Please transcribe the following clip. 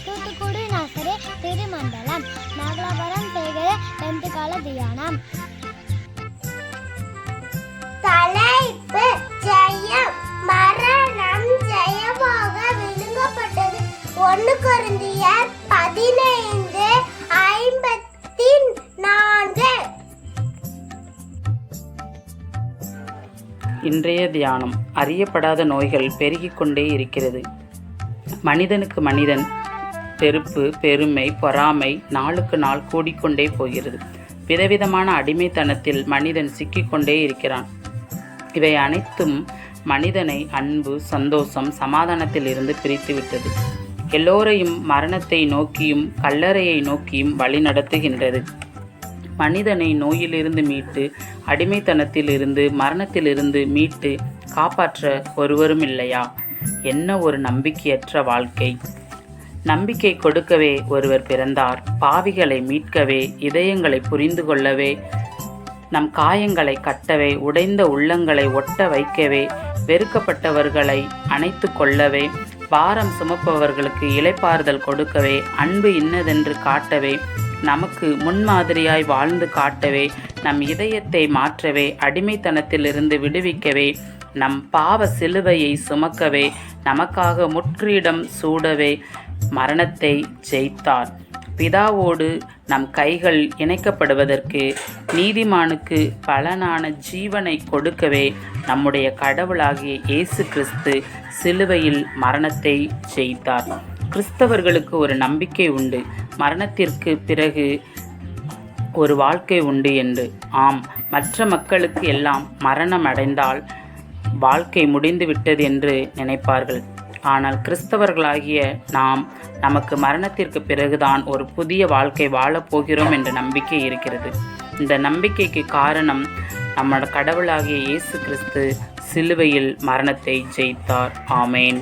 தூத்துக்குடி நகரே திருமண்டலம் நாகலாபுரம் சேகர 10th கால தியானம். தலைப்பு ஜெயம். மரணம் ஜெயமாக விழுங்கப்பட்டது. 1 கொரிந்தியர் 15:54. இன்றைய தியானம். அறியப்படாத நோய்கள் பெருகிக் கொண்டே இருக்கிறது. மனிதனுக்கு மனிதன் வெறுப்பு, பெருமை, பொறாமை நாளுக்கு நாள் கூடிக்கொண்டே போகிறது. விதவிதமான அடிமைத்தனத்தில் மனிதன் சிக்கிக்கொண்டே இருக்கிறான். இவை அனைத்தும் மனிதனை அன்பு, சந்தோஷம், சமாதானத்தில் இருந்து பிரித்துவிட்டது. எல்லோரையும் மரணத்தை நோக்கியும் கல்லறையை நோக்கியும் வழி நடத்துகின்றது. மனிதனை நோயிலிருந்து மீட்டு, அடிமைத்தனத்தில் இருந்து, மரணத்திலிருந்து மீட்டு காப்பாற்ற ஒருவரும் இல்லையா? என்ன ஒரு நம்பிக்கையற்ற வாழ்க்கை! நம்பிக்கை கொடுக்கவே ஒருவர் பிறந்தார். பாவிகளை மீட்கவே, இதயங்களை புரிந்து கொள்ளவே, நம் காயங்களை கட்டவே, உடைந்த உள்ளங்களை ஒட்ட வைக்கவே, வெறுக்கப்பட்டவர்களை அணைத்து கொள்ளவே, பாரம் சுமப்பவர்களுக்கு இளைப்பாறுதல் கொடுக்கவே, அன்பு இன்னதென்று காட்டவே, நமக்கு முன்மாதிரியாய் வாழ்ந்து காட்டவே, நம் இதயத்தை மாற்றவே, அடிமைத்தனத்திலிருந்து விடுவிக்கவே, நம் பாவ சிலுவையை சுமக்கவே, நமக்காக முட்கிரீடம் சூடவே மரணத்தை ஜெயித்தார். பிதாவோடு நம் கைகள் இணைக்கப்படுவதற்கு, நீதிமானுக்கு பலனான ஜீவனை கொடுக்கவே நம்முடைய கடவுளாகிய இயேசு கிறிஸ்து சிலுவையில் மரணத்தை ஜெயித்தார். கிறிஸ்தவர்களுக்கு ஒரு நம்பிக்கை உண்டு, மரணத்திற்கு பிறகு ஒரு வாழ்க்கை உண்டு என்று. ஆம், மற்ற மக்களுக்கு எல்லாம் மரணம் அடைந்தால் வாழ்க்கை முடிந்துவிட்டது என்று நினைப்பார்கள். ஆனால் கிறிஸ்தவர்களாகிய நாம், நமக்கு மரணத்திற்கு பிறகுதான் ஒரு புதிய வாழ்க்கை வாழப்போகிறோம் என்ற நம்பிக்கை இருக்கிறது. இந்த நம்பிக்கைக்கு காரணம் நம்ம கடவுளாகிய இயேசு கிறிஸ்து சிலுவையில் மரணத்தை ஜெயித்தார். ஆமேன்.